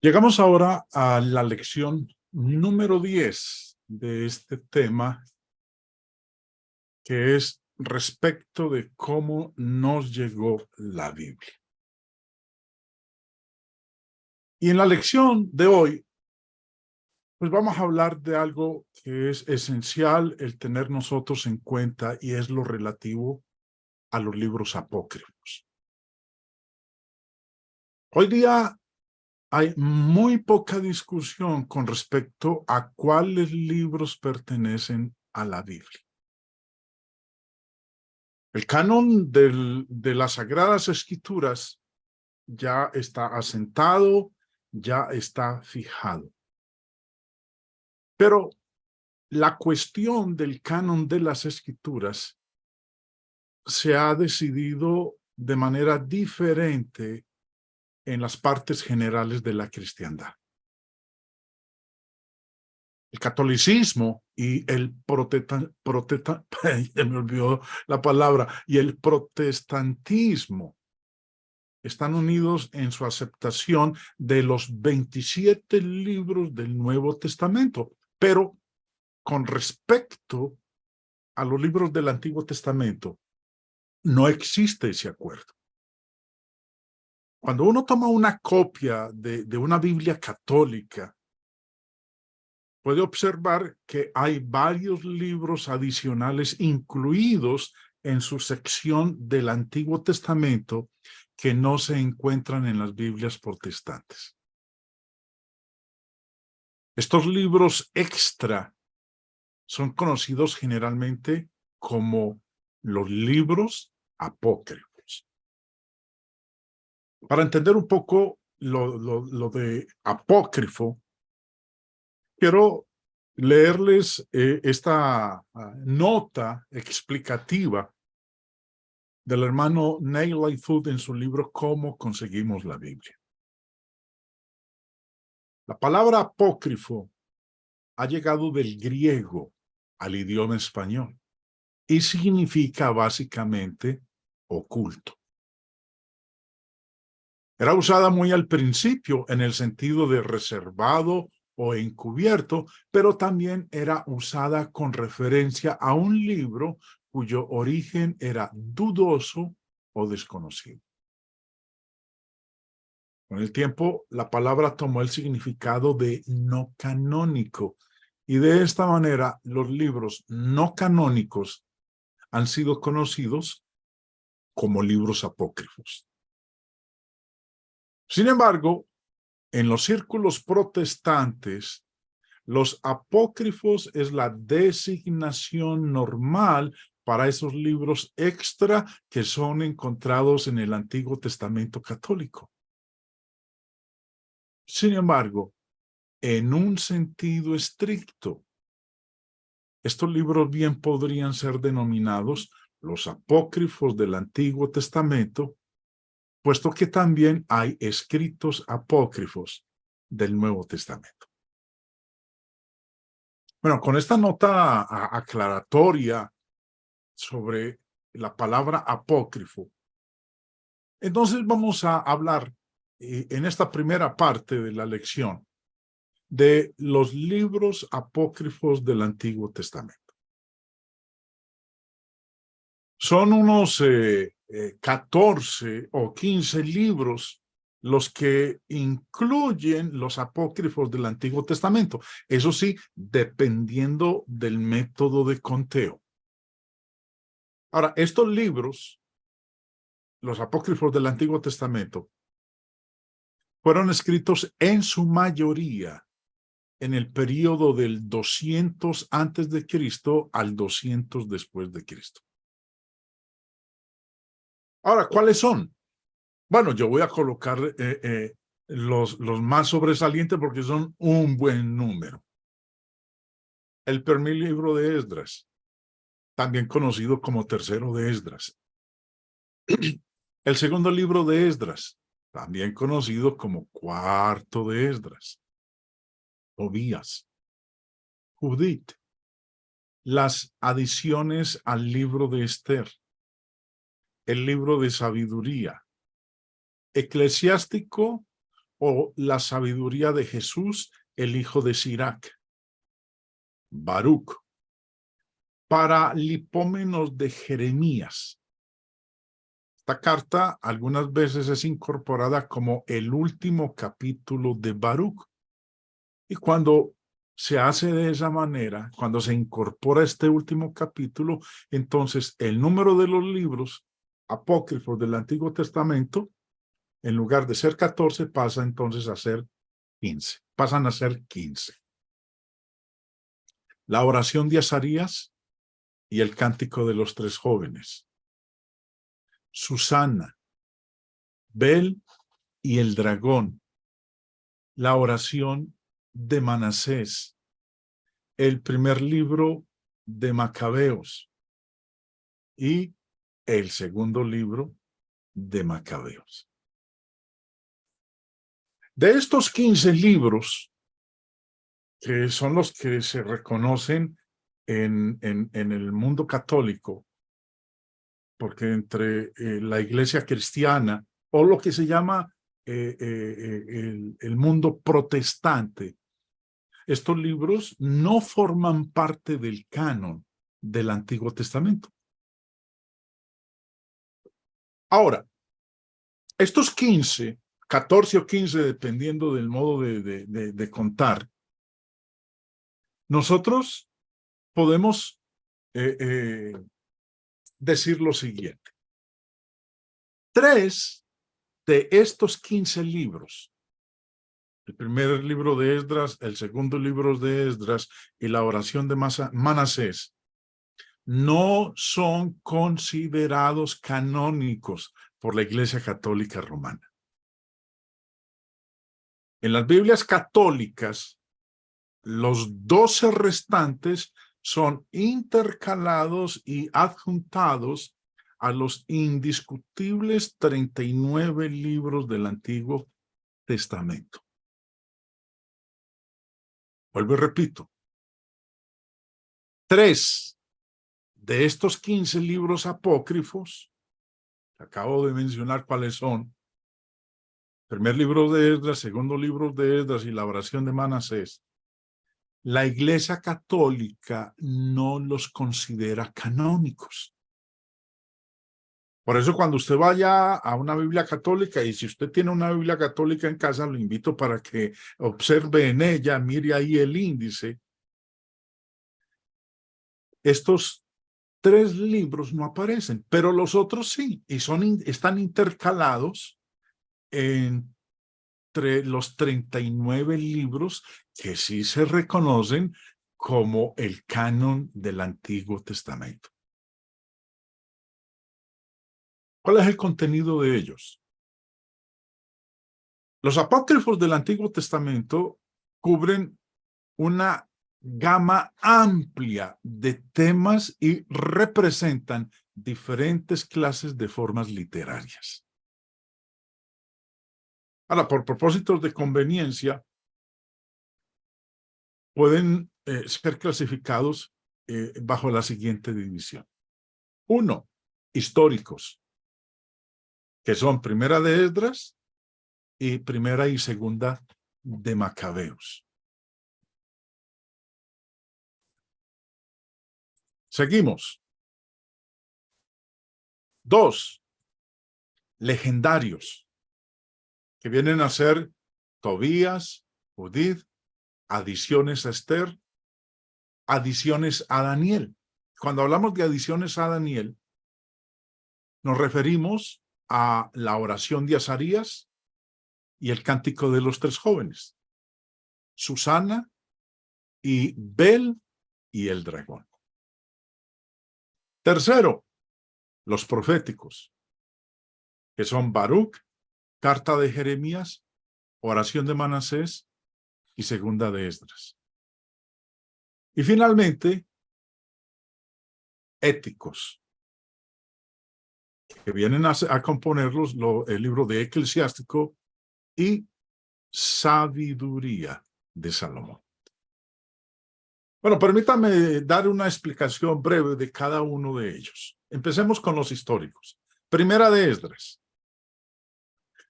Llegamos ahora a la lección número 10 de este tema, que es respecto de cómo nos llegó la Biblia. Y en la lección de hoy, pues vamos a hablar de algo que es esencial el tener nosotros en cuenta, y es lo relativo a los libros apócrifos. Hoy día hay muy poca discusión con respecto a cuáles libros pertenecen a la Biblia. El canon de las Sagradas Escrituras ya está asentado, ya está fijado. Pero la cuestión del canon de las Escrituras se ha decidido de manera diferente en las partes generales de la cristiandad. El catolicismo y el me olvidó la palabra, y el protestantismo están unidos en su aceptación de los 27 libros del Nuevo Testamento. Pero con respecto a los libros del Antiguo Testamento, no existe ese acuerdo. Cuando uno toma una copia de una Biblia católica, puede observar que hay varios libros adicionales incluidos en su sección del Antiguo Testamento que no se encuentran en las Biblias protestantes. Estos libros extra son conocidos generalmente como los libros apócrifos. Para entender un poco lo de apócrifo, quiero leerles esta nota explicativa del hermano Neil Lightfoot en su libro Cómo conseguimos la Biblia. La palabra apócrifo ha llegado del griego al idioma español y significa básicamente oculto. Era usada muy al principio en el sentido de reservado o encubierto, pero también era usada con referencia a un libro cuyo origen era dudoso o desconocido. Con el tiempo, la palabra tomó el significado de no canónico, y de esta manera los libros no canónicos han sido conocidos como libros apócrifos. Sin embargo, en los círculos protestantes, los apócrifos es la designación normal para esos libros extra que son encontrados en el Antiguo Testamento católico. Sin embargo, en un sentido estricto, estos libros bien podrían ser denominados los apócrifos del Antiguo Testamento, puesto que también hay escritos apócrifos del Nuevo Testamento. Bueno, con esta nota aclaratoria sobre la palabra apócrifo, entonces vamos a hablar en esta primera parte de la lección de los libros apócrifos del Antiguo Testamento. Son unos 14 o 15 libros los que incluyen los apócrifos del Antiguo Testamento. Eso sí, dependiendo del método de conteo. Ahora, estos libros, los apócrifos del Antiguo Testamento, fueron escritos en su mayoría en el período del 200 antes de Cristo al 200 después de Cristo. Ahora, ¿cuáles son? Bueno, yo voy a colocar los más sobresalientes porque son un buen número. El primer libro de Esdras, también conocido como tercero de Esdras. El segundo libro de Esdras, también conocido como cuarto de Esdras. Tobías, Judith, las adiciones al libro de Esther, el libro de sabiduría, Eclesiástico, o la sabiduría de Jesús, el hijo de Sirac. Baruc. Paralipómenos de Jeremías. Esta carta algunas veces es incorporada como el último capítulo de Baruc. Y cuando se hace de esa manera, cuando se incorpora este último capítulo, entonces el número de los libros apócrifos del Antiguo Testamento, en lugar de ser 14, pasa entonces a ser 15. Pasan a ser 15. La oración de Azarías y el cántico de los tres jóvenes. Susana, Bel y el dragón. La oración de Manasés. El primer libro de Macabeos y el segundo libro de Macabeos. De estos 15 libros, que son los que se reconocen en el mundo católico, porque entre la iglesia cristiana o lo que se llama el mundo protestante, estos libros no forman parte del canon del Antiguo Testamento. Ahora, estos 15, 14 o 15, dependiendo del modo de contar, nosotros podemos decir lo siguiente. 3 de estos 15 libros, el primer libro de Esdras, el segundo libro de Esdras y la oración de Manasés, no son considerados canónicos por la Iglesia Católica Romana. En las Biblias católicas, los 12 restantes son intercalados y adjuntados a los indiscutibles 39 libros del Antiguo Testamento. Vuelvo y repito. 3 de estos 15 libros apócrifos, acabo de mencionar cuáles son. Primer libro de Esdras, segundo libro de Esdras y la oración de Manasés. La Iglesia Católica no los considera canónicos. Por eso cuando usted vaya a una Biblia católica, y si usted tiene una Biblia católica en casa, lo invito para que observe en ella, mire ahí el índice. Estos 3 libros no aparecen, pero los otros sí, y están intercalados entre los 39 libros que sí se reconocen como el canon del Antiguo Testamento. ¿Cuál es el contenido de ellos? Los apócrifos del Antiguo Testamento cubren una gama amplia de temas y representan diferentes clases de formas literarias. Ahora, por propósitos de conveniencia, pueden ser clasificados bajo la siguiente división. 1, históricos, que son Primera de Esdras y Primera y Segunda de Macabeos. Seguimos. 2, legendarios, que vienen a ser Tobías, Judith, adiciones a Esther, adiciones a Daniel. Cuando hablamos de adiciones a Daniel, nos referimos a la oración de Azarías y el cántico de los 3 jóvenes, Susana y Bel y el dragón. Tercero, los proféticos, que son Baruc, carta de Jeremías, oración de Manasés y segunda de Esdras. Y finalmente, éticos, que vienen a componerlos el libro de Eclesiástico y Sabiduría de Salomón. Bueno, permítame dar una explicación breve de cada uno de ellos. Empecemos con los históricos. Primera de Esdras.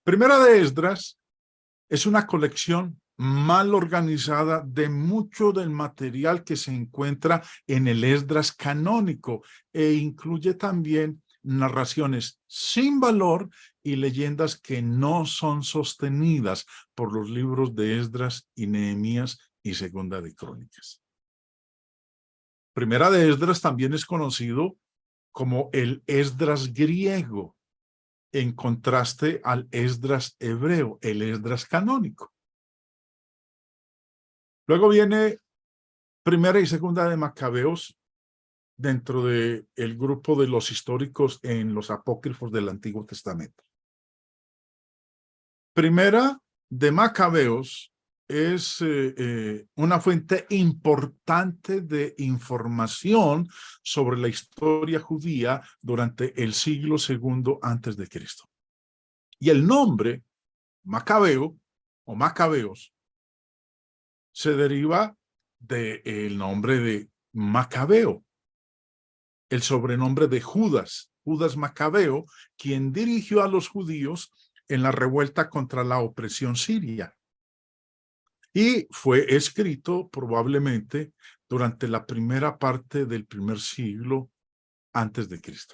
Primera de Esdras Es una colección mal organizada de mucho del material que se encuentra en el Esdras canónico e incluye también narraciones sin valor y leyendas que no son sostenidas por los libros de Esdras y Nehemías y Segunda de Crónicas. Primera de Esdras también es conocido como el Esdras griego, en contraste al Esdras hebreo, el Esdras canónico. Luego viene Primera y Segunda de Macabeos dentro del grupo de los históricos en los apócrifos del Antiguo Testamento. Primera de Macabeos es una fuente importante de información sobre la historia judía durante el siglo II antes de Cristo. Y el nombre Macabeo o Macabeos se deriva del nombre de Macabeo, el sobrenombre de Judas, Judas Macabeo, quien dirigió a los judíos en la revuelta contra la opresión siria. Y fue escrito probablemente durante la primera parte del primer siglo antes de Cristo.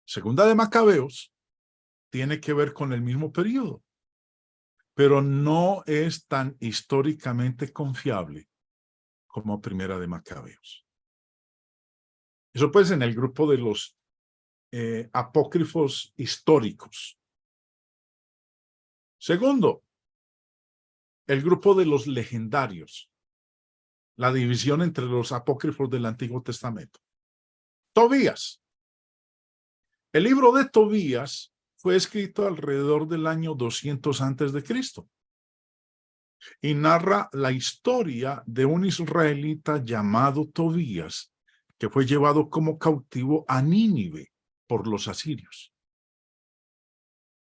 Segunda de Macabeos tiene que ver con el mismo periodo, pero no es tan históricamente confiable como Primera de Macabeos. Eso pues en el grupo de los apócrifos históricos. Segundo, el grupo de los legendarios, la división entre los apócrifos del Antiguo Testamento. Tobías. El libro de Tobías fue escrito alrededor del año 200 antes de Cristo y narra la historia de un israelita llamado Tobías que fue llevado como cautivo a Nínive por los asirios.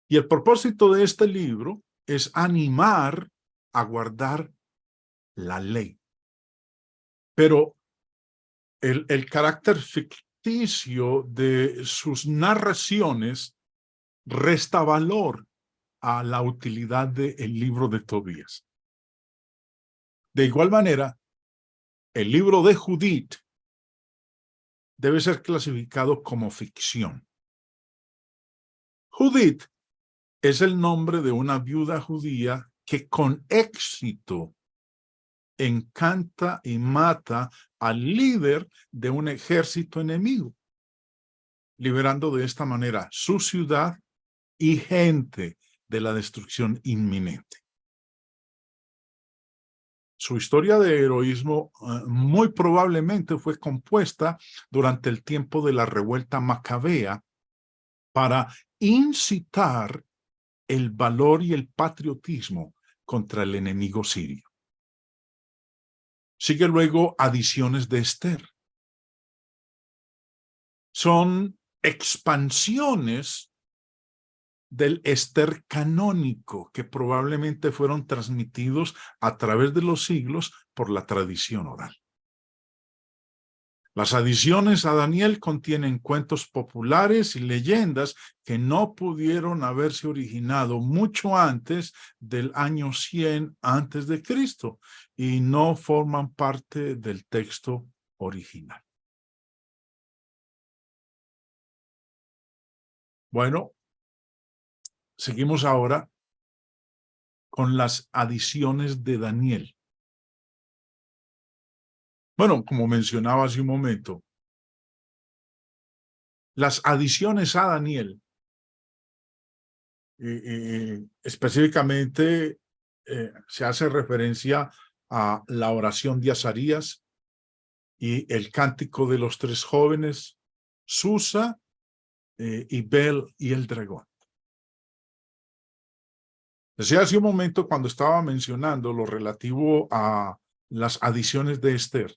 Y el propósito de este libro es animar a guardar la ley. Pero el carácter ficticio de sus narraciones resta valor a la utilidad del libro de Tobías. De igual manera, el libro de Judith debe ser clasificado como ficción. Judith es el nombre de una viuda judía que con éxito encanta y mata al líder de un ejército enemigo, liberando de esta manera su ciudad y gente de la destrucción inminente. Su historia de heroísmo muy probablemente fue compuesta durante el tiempo de la revuelta macabea para incitar el valor y el patriotismo contra el enemigo sirio. Sigue luego Adiciones de Esther. Son expansiones del Esther canónico que probablemente fueron transmitidos a través de los siglos por la tradición oral. Las adiciones a Daniel contienen cuentos populares y leyendas que no pudieron haberse originado mucho antes del año 100 antes de Cristo y no forman parte del texto original. Bueno, seguimos ahora con las adiciones de Daniel. Bueno, como mencionaba hace un momento, las adiciones a Daniel, específicamente se hace referencia a la oración de Azarías y el cántico de los tres jóvenes, Susa, y Bel y el dragón. Decía hace un momento cuando estaba mencionando lo relativo a las adiciones de Esther,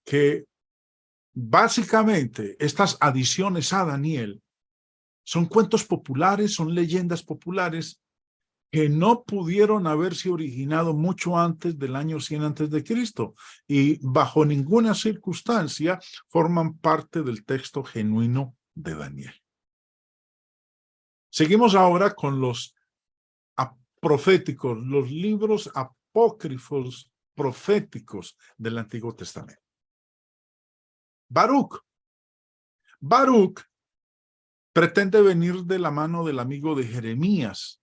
que básicamente estas adiciones a Daniel son cuentos populares, son leyendas populares que no pudieron haberse originado mucho antes del año 100 antes de Cristo y bajo ninguna circunstancia forman parte del texto genuino de Daniel. Seguimos ahora con los proféticos, los libros apócrifos proféticos del Antiguo Testamento. Baruch. Baruch pretende venir de la mano del amigo de Jeremías,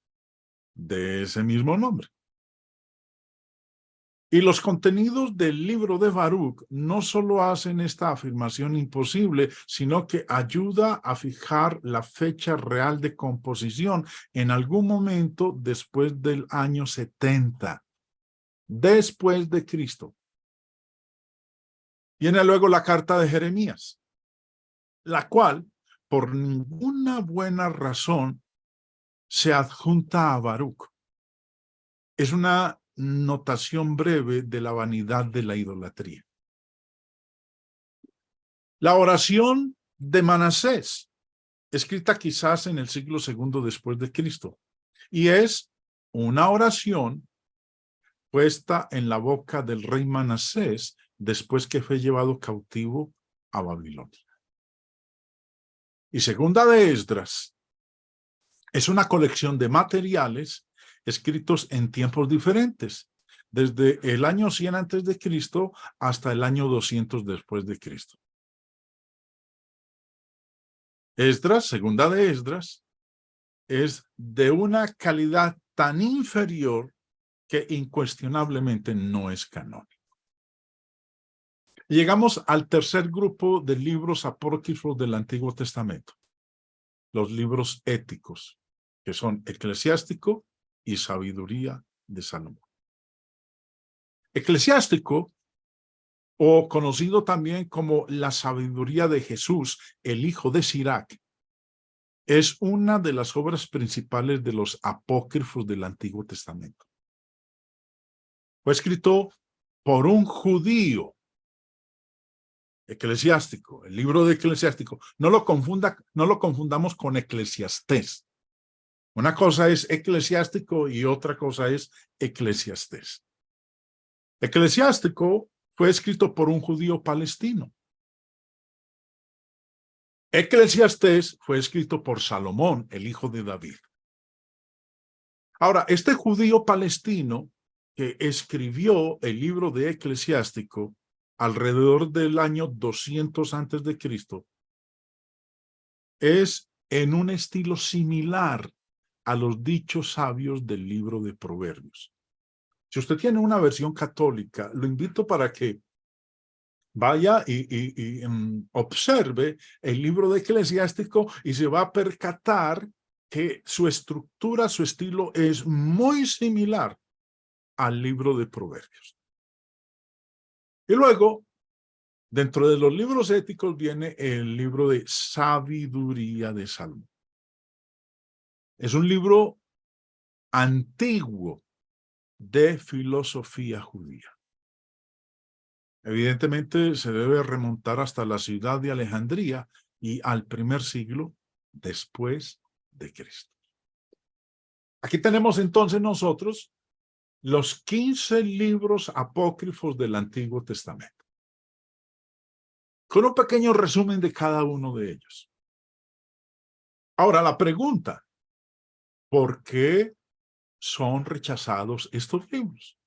de ese mismo nombre. Y los contenidos del libro de Baruch no solo hacen esta afirmación imposible, sino que ayuda a fijar la fecha real de composición en algún momento después del año 70, después de Cristo. Viene luego la carta de Jeremías, la cual, por ninguna buena razón, se adjunta a Baruch. Es una notación breve de la vanidad de la idolatría. La oración de Manasés, escrita quizás en el siglo II después de Cristo, y es una oración puesta en la boca del rey Manasés después que fue llevado cautivo a Babilonia. Y segunda de Esdras es una colección de materiales escritos en tiempos diferentes, desde el año 100 antes de Cristo hasta el año 200 después de Cristo. Esdras, segunda de Esdras, es de una calidad tan inferior que incuestionablemente no es canónico. Llegamos al tercer grupo de libros apócrifos del Antiguo Testamento, los libros éticos, que son Eclesiástico y Sabiduría de Salomón. Eclesiástico, o conocido también como la sabiduría de Jesús, el hijo de Sirac, es una de las obras principales de los apócrifos del Antiguo Testamento. Fue escrito por un judío. Eclesiástico, el libro de Eclesiástico, no lo confundamos con Eclesiastés. Una cosa es Eclesiástico y otra cosa es Eclesiastés. Eclesiástico fue escrito por un judío palestino. Eclesiastés fue escrito por Salomón, el hijo de David. Ahora, este judío palestino que escribió el libro de Eclesiástico alrededor del año 200 antes de Cristo, es en un estilo similar a los dichos sabios del libro de Proverbios. Si usted tiene una versión católica, lo invito para que vaya y observe el libro de Eclesiástico y se va a percatar que su estructura, su estilo es muy similar al libro de Proverbios. Y luego, dentro de los libros éticos viene el libro de Sabiduría de Salomón. Es un libro antiguo de filosofía judía. Evidentemente se debe remontar hasta la ciudad de Alejandría y al primer siglo después de Cristo. Aquí tenemos entonces nosotros los 15 libros apócrifos del Antiguo Testamento, con un pequeño resumen de cada uno de ellos. Ahora la pregunta, ¿por qué son rechazados estos libros?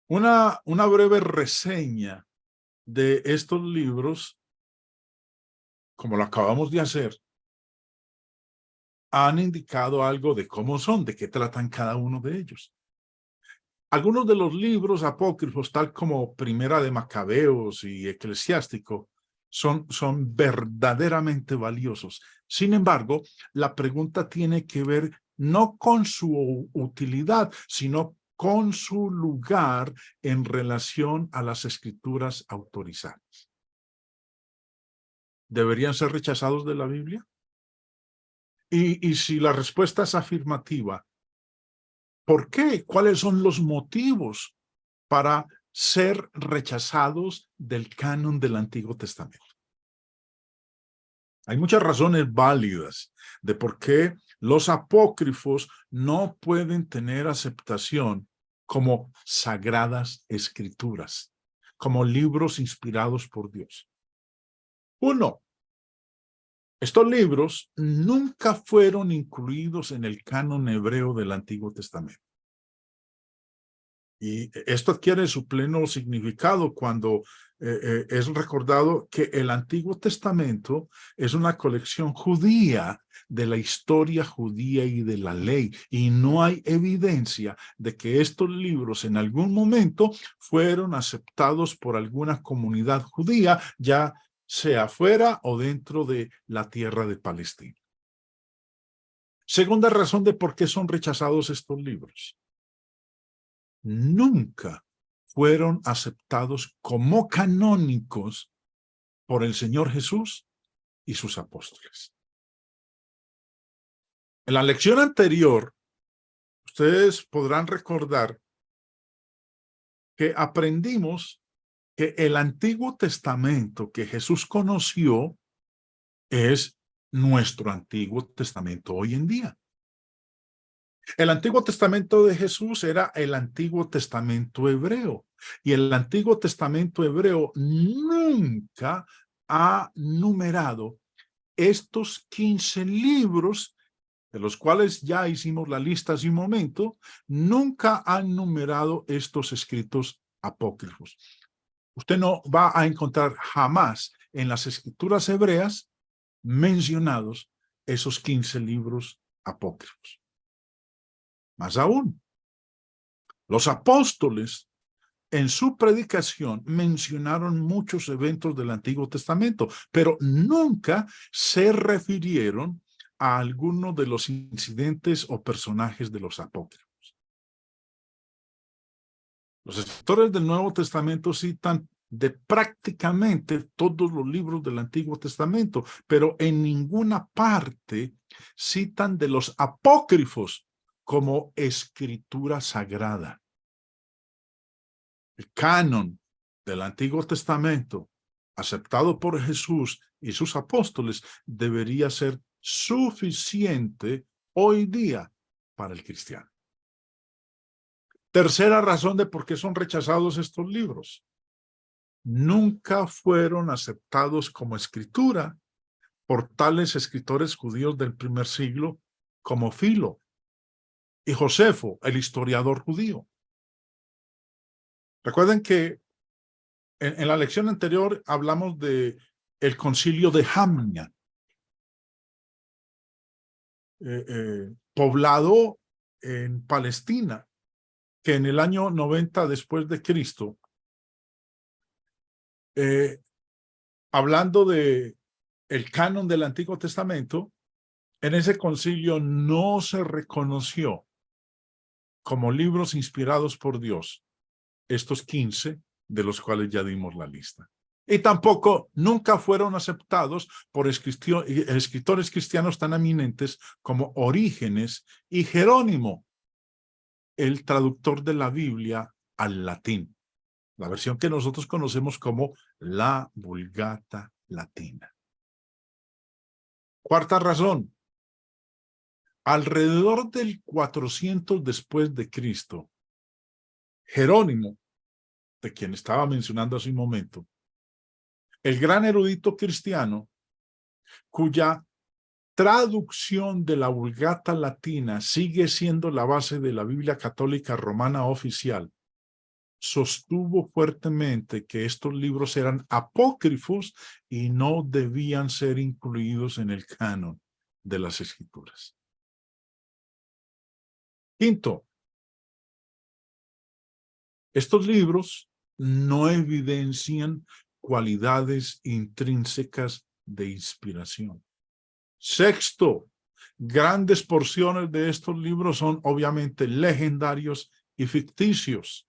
Una breve reseña de estos libros, como lo acabamos de hacer, han indicado algo de cómo son, de qué tratan cada uno de ellos. Algunos de los libros apócrifos, tal como Primera de Macabeos y Eclesiástico, son verdaderamente valiosos. Sin embargo, la pregunta tiene que ver no con su utilidad, sino con su lugar en relación a las escrituras autorizadas. ¿Deberían ser rechazados de la Biblia? Y si la respuesta es afirmativa, ¿por qué? ¿Cuáles son los motivos para ser rechazados del canon del Antiguo Testamento? Hay muchas razones válidas de por qué los apócrifos no pueden tener aceptación como sagradas escrituras, como libros inspirados por Dios. Uno, Estos libros nunca fueron incluidos en el canon hebreo del Antiguo Testamento. Y esto adquiere su pleno significado cuando es recordado que el Antiguo Testamento es una colección judía de la historia judía y de la ley. Y no hay evidencia de que estos libros en algún momento fueron aceptados por alguna comunidad judía, ya sea fuera o dentro de la tierra de Palestina. Segunda razón de por qué son rechazados estos libros. Nunca fueron aceptados como canónicos por el Señor Jesús y sus apóstoles. En la lección anterior, ustedes podrán recordar que aprendimos que el Antiguo Testamento que Jesús conoció es nuestro Antiguo Testamento hoy en día. El Antiguo Testamento de Jesús era el Antiguo Testamento hebreo. Y el Antiguo Testamento hebreo nunca ha numerado estos 15 libros, de los cuales ya hicimos la lista hace un momento, nunca han numerado estos escritos apócrifos. Usted no va a encontrar jamás en las escrituras hebreas mencionados esos 15 libros apócrifos. Más aún, los apóstoles en su predicación mencionaron muchos eventos del Antiguo Testamento, pero nunca se refirieron a alguno de los incidentes o personajes de los apócrifos. Los escritores del Nuevo Testamento citan de prácticamente todos los libros del Antiguo Testamento, pero en ninguna parte citan de los apócrifos como escritura sagrada. El canon del Antiguo Testamento, aceptado por Jesús y sus apóstoles, debería ser suficiente hoy día para el cristiano. Tercera razón de por qué son rechazados estos libros. Nunca fueron aceptados como escritura por tales escritores judíos del primer siglo como Filo y Josefo, el historiador judío. Recuerden que en la lección anterior hablamos de el concilio de Jamnia, poblado en Palestina, que en el año 90 después de Cristo, hablando de el canon del Antiguo Testamento, en ese concilio no se reconoció como libros inspirados por Dios estos 15 de los cuales ya dimos la lista. Y tampoco nunca fueron aceptados por escritores cristianos tan eminentes como Orígenes y Jerónimo, el traductor de la Biblia al latín, la versión que nosotros conocemos como la Vulgata Latina. Cuarta razón. Alrededor del 400 después de Cristo, Jerónimo, de quien estaba mencionando hace un momento, el gran erudito cristiano, cuya traducción de la Vulgata Latina sigue siendo la base de la Biblia Católica Romana oficial, sostuvo fuertemente que estos libros eran apócrifos y no debían ser incluidos en el canon de las Escrituras. Quinto, estos libros no evidencian cualidades intrínsecas de inspiración. Sexto, grandes porciones de estos libros son obviamente legendarios y ficticios.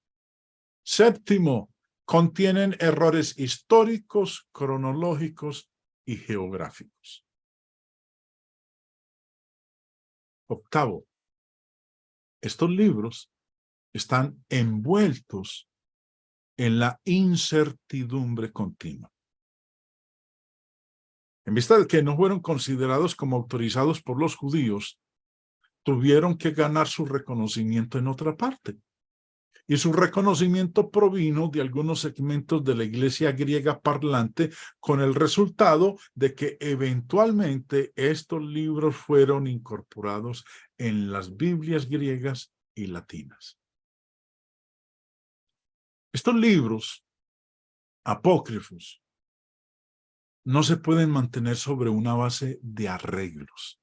Séptimo, contienen errores históricos, cronológicos y geográficos. Octavo, estos libros están envueltos en la incertidumbre continua. En vista de que no fueron considerados como autorizados por los judíos, tuvieron que ganar su reconocimiento en otra parte. y su reconocimiento provino de algunos segmentos de la iglesia griega parlante, con el resultado de que eventualmente estos libros fueron incorporados en las Biblias griegas y latinas. Estos libros apócrifos no se pueden mantener sobre una base de arreglos.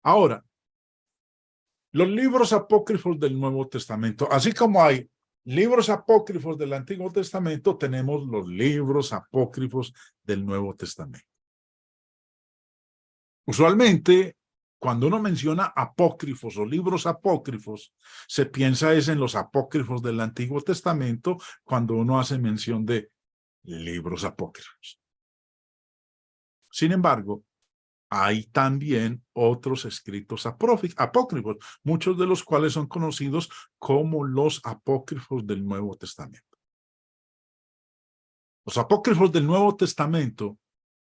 Ahora, los libros apócrifos del Nuevo Testamento, así como hay libros apócrifos del Antiguo Testamento, tenemos los libros apócrifos del Nuevo Testamento. Usualmente, cuando uno menciona apócrifos o libros apócrifos, se piensa es en los apócrifos del Antiguo Testamento cuando uno hace mención de libros apócrifos. Sin embargo, hay también otros escritos apócrifos, muchos de los cuales son conocidos como los apócrifos del Nuevo Testamento. Los apócrifos del Nuevo Testamento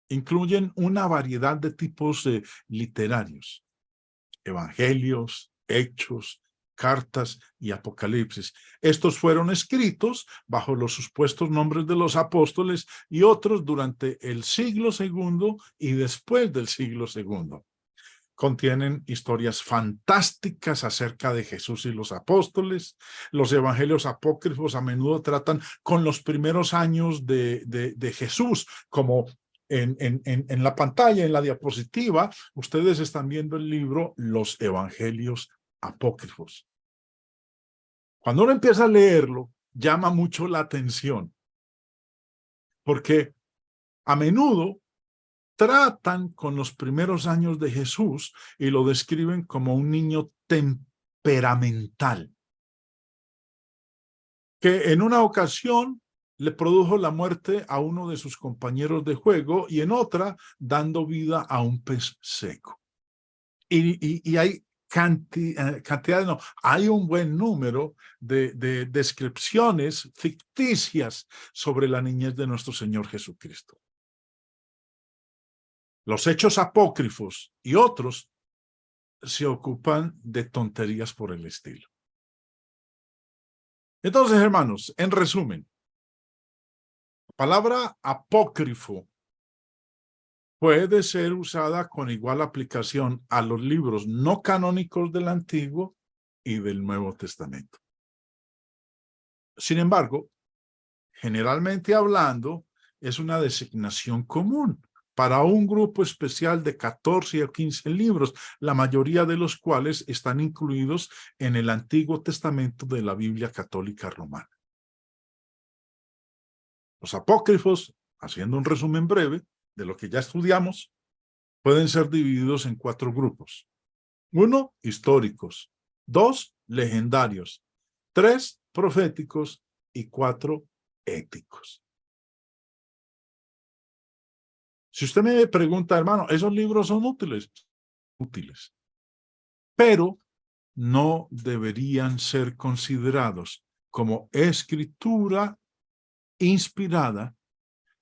incluyen una variedad de tipos literarios: evangelios, hechos, cartas y apocalipsis. Estos fueron escritos bajo los supuestos nombres de los apóstoles y otros durante el siglo II y después del siglo II. Contienen historias fantásticas acerca de Jesús y los apóstoles. Los evangelios apócrifos a menudo tratan con los primeros años de Jesús, como en la pantalla, en la diapositiva, ustedes están viendo el libro Los Evangelios Apócrifos. Cuando uno empieza a leerlo, llama mucho la atención, porque a menudo tratan con los primeros años de Jesús y lo describen como un niño temperamental, que en una ocasión le produjo la muerte a uno de sus compañeros de juego y en otra dando vida a un pez seco. Y hay cantidad, no, hay un buen número de descripciones ficticias sobre la niñez de nuestro Señor Jesucristo. Los hechos apócrifos y otros se ocupan de tonterías por el estilo. Entonces, hermanos, en resumen, la palabra apócrifo puede ser usada con igual aplicación a los libros no canónicos del Antiguo y del Nuevo Testamento. Sin embargo, generalmente hablando, es una designación común para un grupo especial de 14 o 15 libros, la mayoría de los cuales están incluidos en el Antiguo Testamento de la Biblia Católica Romana. Los apócrifos, haciendo un resumen breve de lo que ya estudiamos, pueden ser divididos en 4 grupos. 1, históricos. 2, legendarios. 3, proféticos. Y 4, éticos. Si usted me pregunta, hermano, ¿esos libros son útiles? Útiles. Pero no deberían ser considerados como escritura inspirada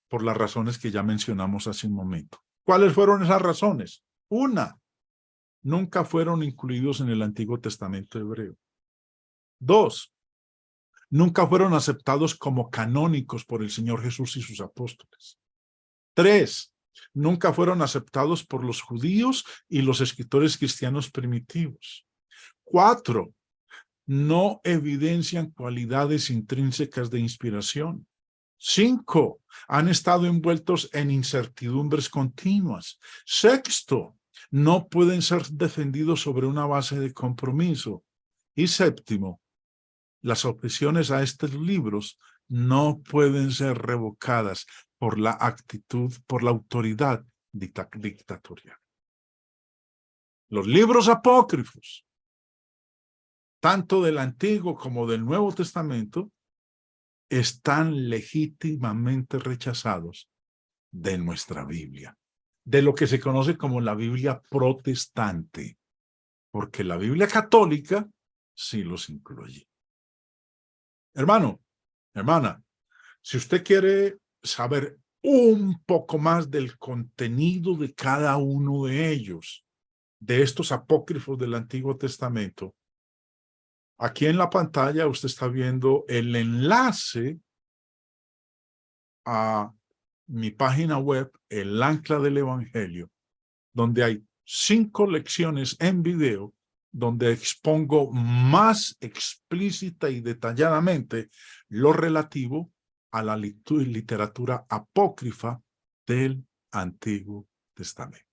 por las razones que ya mencionamos hace un momento. ¿Cuáles fueron esas razones? 1, nunca fueron incluidos en el Antiguo Testamento hebreo. 2, nunca fueron aceptados como canónicos por el Señor Jesús y sus apóstoles. 3, nunca fueron aceptados por los judíos y los escritores cristianos primitivos. 4, no evidencian cualidades intrínsecas de inspiración. 5, han estado envueltos en incertidumbres continuas. 6, no pueden ser defendidos sobre una base de compromiso. Y 7, las objeciones a estos libros no pueden ser revocadas por la actitud, por la autoridad dictatorial. Los libros apócrifos, tanto del Antiguo como del Nuevo Testamento, están legítimamente rechazados de nuestra Biblia, de lo que se conoce como la Biblia protestante, porque la Biblia católica sí los incluye. Hermano, hermana, si usted quiere saber un poco más del contenido de cada uno de ellos, de estos apócrifos del Antiguo Testamento, Aquí en la pantalla usted está viendo el enlace a mi página web, El Ancla del Evangelio, donde hay 5 lecciones en video donde expongo más explícita y detalladamente lo relativo a la literatura apócrifa del Antiguo Testamento.